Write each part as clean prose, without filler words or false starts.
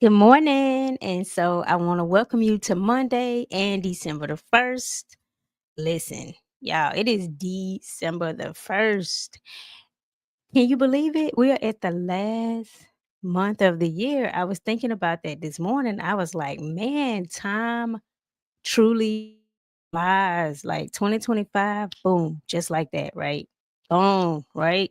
Good morning. And so I want to welcome you to Monday and December the 1st. Listen, y'all, it is December the 1st. Can you believe it? We are at the last month of the year. I was thinking about that this morning. I was like, man, time truly flies. Like 2025, boom, just like that, right? Boom, right?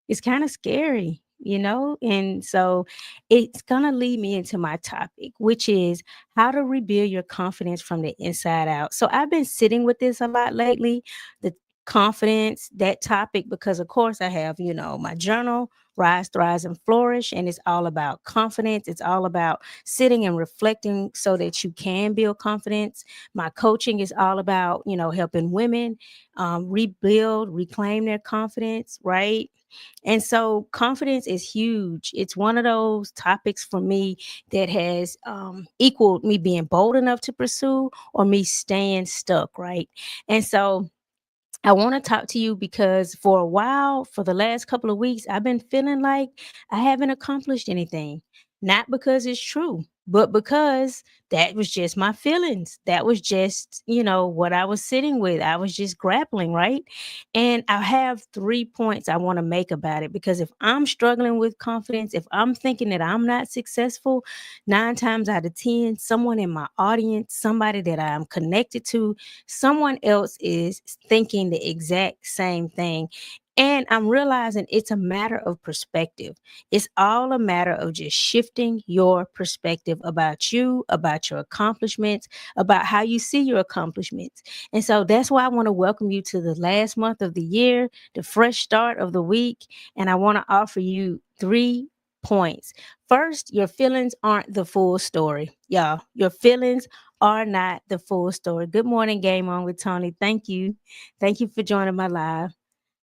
It's kinda scary, you know? And so it's gonna lead me into my topic, which is how to rebuild your confidence from the inside out. So I've been sitting with this a lot lately, the confidence, that topic, because of course I have, my journal, Rise, Thrive, and Flourish, and it's all about confidence. It's all about sitting and reflecting so that you can build confidence. My coaching is all about, helping women rebuild, reclaim their confidence, right? And so confidence is huge. It's one of those topics for me that has equaled me being bold enough to pursue or me staying stuck, right? And so I want to talk to you because for a while, for the last couple of weeks, I've been feeling like I haven't accomplished anything. Not because it's true, but because that was just my feelings. That was just, what I was sitting with. I was just grappling, right? And I have 3 points I want to make about it because if I'm struggling with confidence, if I'm thinking that I'm not successful, 9 times out of 10, someone in my audience, somebody that I'm connected to, someone else is thinking the exact same thing. And I'm realizing it's a matter of perspective. It's all a matter of just shifting your perspective about you, about your accomplishments, about how you see your accomplishments. And so that's why I want to welcome you to the last month of the year, the fresh start of the week. And I want to offer you 3 points. First, your feelings aren't the full story. Y'all, your feelings are not the full story. Good morning, Game On with Tony. Thank you. Thank you for joining my live.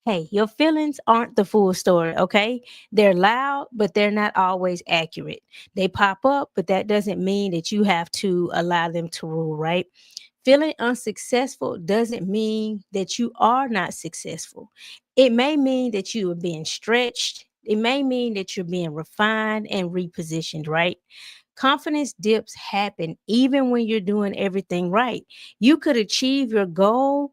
Hey, your feelings aren't the full story, okay? They're loud, but they're not always accurate. They pop up, but that doesn't mean that you have to allow them to rule, right? Feeling unsuccessful doesn't mean that you are not successful. It may mean that you are being stretched. It may mean that you're being refined and repositioned, right? Confidence dips happen even when you're doing everything right. You could achieve your goal.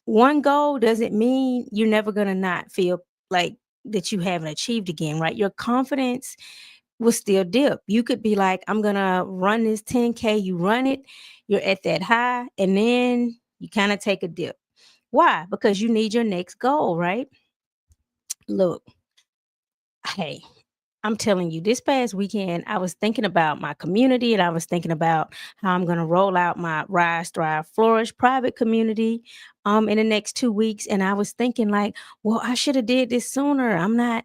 One goal doesn't mean you're never going to not feel like that you haven't achieved again, right? Your confidence will still dip. You could be like, I'm going to run this 10K. You run it, you're at that high, and then you kind of take a dip. Why? Because you need your next goal, right? Look, hey, I'm telling you, this past weekend, I was thinking about my community and I was thinking about how I'm going to roll out my Rise, Thrive, Flourish private community in the next 2 weeks. And I was thinking like, well, I should have did this sooner. I'm not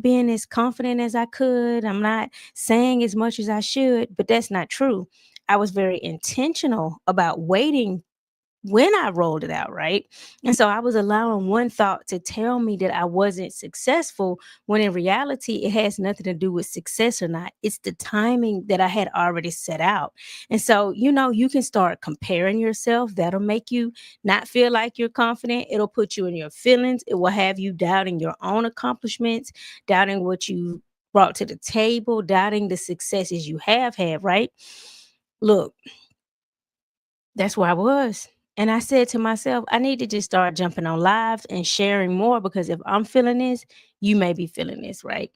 being as confident as I could. I'm not saying as much as I should, but that's not true. I was very intentional about waiting when I rolled it out, right? And so I was allowing one thought to tell me that I wasn't successful when in reality, it has nothing to do with success or not. It's the timing that I had already set out. And so, you can start comparing yourself. That'll make you not feel like you're confident. It'll put you in your feelings. It will have you doubting your own accomplishments, doubting what you brought to the table, doubting the successes you have had, right? Look, that's where I was. And I said to myself, I need to just start jumping on lives and sharing more because if I'm feeling this, you may be feeling this, right?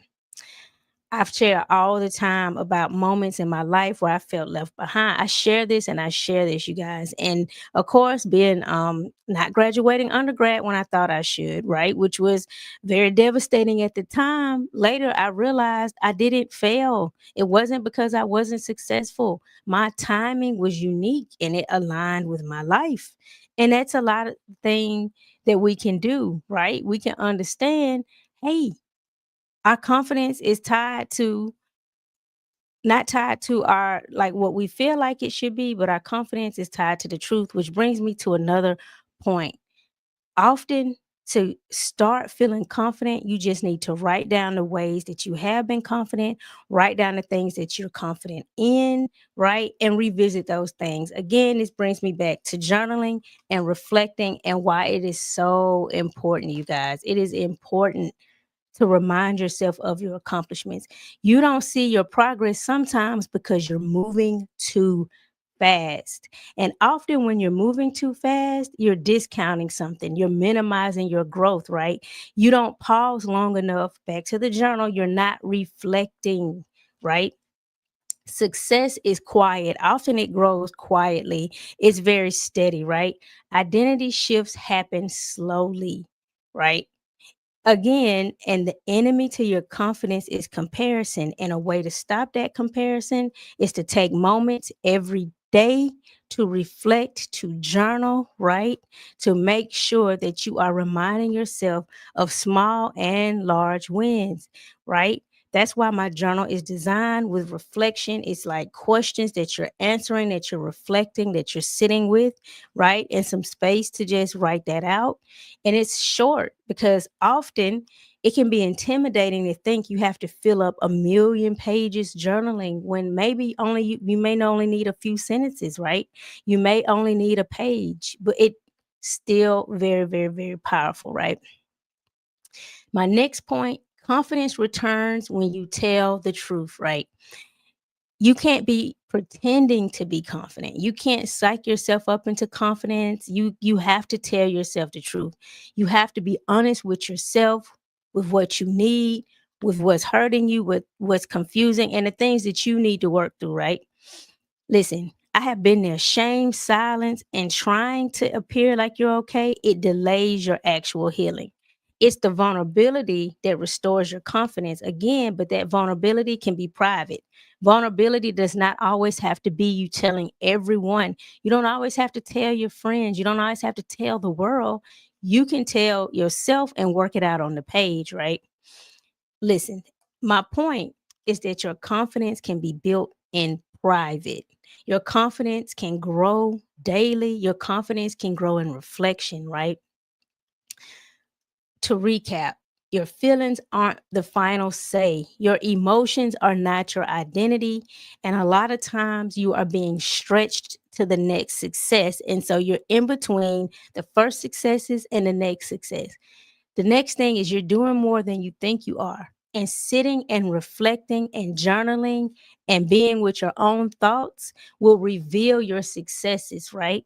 I've shared all the time about moments in my life where I felt left behind. I share this and I share this, you guys. And of course, being not graduating undergrad when I thought I should, right? Which was very devastating at the time. Later, I realized I didn't fail. It wasn't because I wasn't successful. My timing was unique and it aligned with my life. And that's a lot of thing that we can do, right? We can understand, hey, our confidence is tied to not tied to our like what we feel like it should be, but our confidence is tied to the truth, which brings me to another point. Often to start feeling confident, you just need to write down the ways that you have been confident, write down the things that you're confident in, right? And revisit those things. Again, this brings me back to journaling and reflecting and why it is so important, you guys. It is important to remind yourself of your accomplishments. You don't see your progress sometimes because you're moving too fast. And often when you're moving too fast, you're discounting something, you're minimizing your growth, right? You don't pause long enough. Back to the journal, you're not reflecting, right? Success is quiet. Often it grows quietly. It's very steady, right? Identity shifts happen slowly, right? Again, and the enemy to your confidence is comparison. And a way to stop that comparison is to take moments every day to reflect, to journal, right? To make sure that you are reminding yourself of small and large wins, right? That's why my journal is designed with reflection. It's like questions that you're answering, that you're reflecting, that you're sitting with, right? And some space to just write that out. And it's short because often it can be intimidating to think you have to fill up a million pages journaling when maybe only you may only need a few sentences, right? You may only need a page, but it still very, very, very powerful, right? My next point, confidence returns when you tell the truth, right? You can't be pretending to be confident. You can't psych yourself up into confidence. You have to tell yourself the truth. You have to be honest with yourself, with what you need, with what's hurting you, with what's confusing, and the things that you need to work through, right? Listen, I have been there. Shame, silence, and trying to appear like you're okay, it delays your actual healing. It's the vulnerability that restores your confidence again, but that vulnerability can be private. Vulnerability does not always have to be you telling everyone. You don't always have to tell your friends. You don't always have to tell the world. You can tell yourself and work it out on the page, right? Listen, my point is that your confidence can be built in private. Your confidence can grow daily. Your confidence can grow in reflection, right? To recap, your feelings aren't the final say. Your emotions are not your identity. And a lot of times you are being stretched to the next success. And so you're in between the first successes and the next success. The next thing is you're doing more than you think you are. And sitting and reflecting and journaling and being with your own thoughts will reveal your successes, right?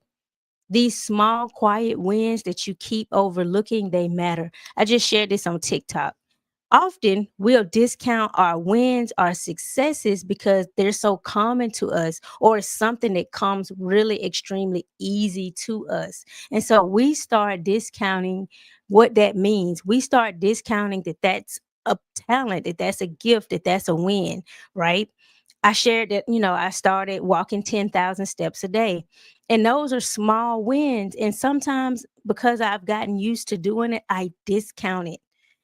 These small, quiet wins that you keep overlooking, they matter. I just shared this on TikTok. Often we'll discount our wins, our successes because they're so common to us, or it's something that comes really extremely easy to us. And so we start discounting what that means. We start discounting that that's a talent, that that's a gift, that that's a win, right? I shared that, I started walking 10,000 steps a day. And those are small wins. And sometimes because I've gotten used to doing it, I discount it.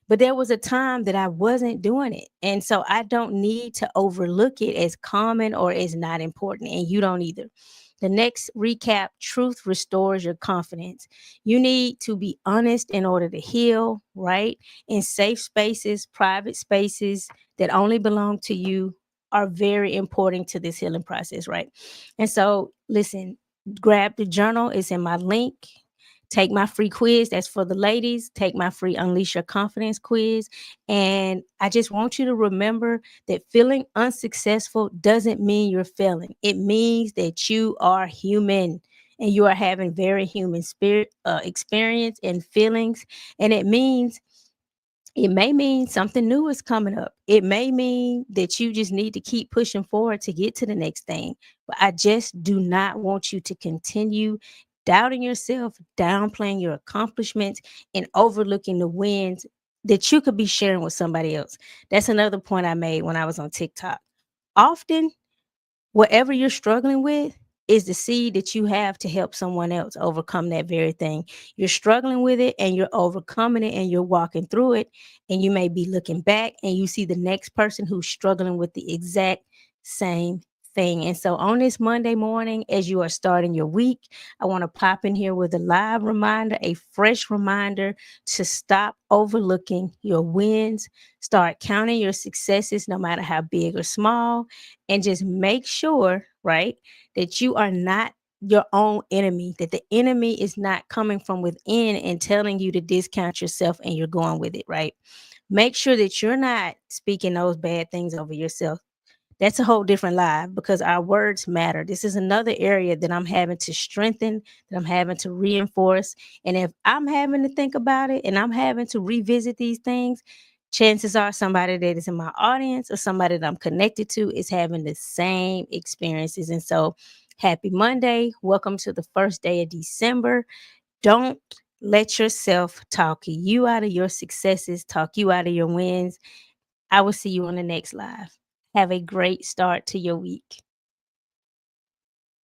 But there was a time that I wasn't doing it. And so I don't need to overlook it as common or as not important. And you don't either. The next recap, truth restores your confidence. You need to be honest in order to heal, right? In safe spaces, private spaces that only belong to you are very important to this healing process, right? And so, listen, grab the journal, it's in my link. Take my free quiz. That's for the ladies. Take my free Unleash Your Confidence quiz. And I just want you to remember that feeling unsuccessful doesn't mean you're failing. It means that you are human and you are having very human spirit experience and feelings. And it may mean something new is coming up. It may mean that you just need to keep pushing forward to get to the next thing. But I just do not want you to continue doubting yourself, downplaying your accomplishments, and overlooking the wins that you could be sharing with somebody else. That's another point I made when I was on TikTok. Often whatever you're struggling with is the seed that you have to help someone else overcome that very thing. You're struggling with it and you're overcoming it and you're walking through it. And you may be looking back and you see the next person who's struggling with the exact same thing. And so on this Monday morning, as you are starting your week, I want to pop in here with a live reminder, a fresh reminder to stop overlooking your wins, start counting your successes, no matter how big or small, and just make sure, right, that you are not your own enemy, that the enemy is not coming from within and telling you to discount yourself and you're going with it, right? Make sure that you're not speaking those bad things over yourself. That's a whole different life because our words matter. This is another area that I'm having to strengthen, that I'm having to reinforce. And if I'm having to think about it and I'm having to revisit these things, chances are somebody that is in my audience or somebody that I'm connected to is having the same experiences. And so, happy Monday. Welcome to the first day of December. Don't let yourself talk you out of your successes, talk you out of your wins. I will see you on the next live. Have a great start to your week.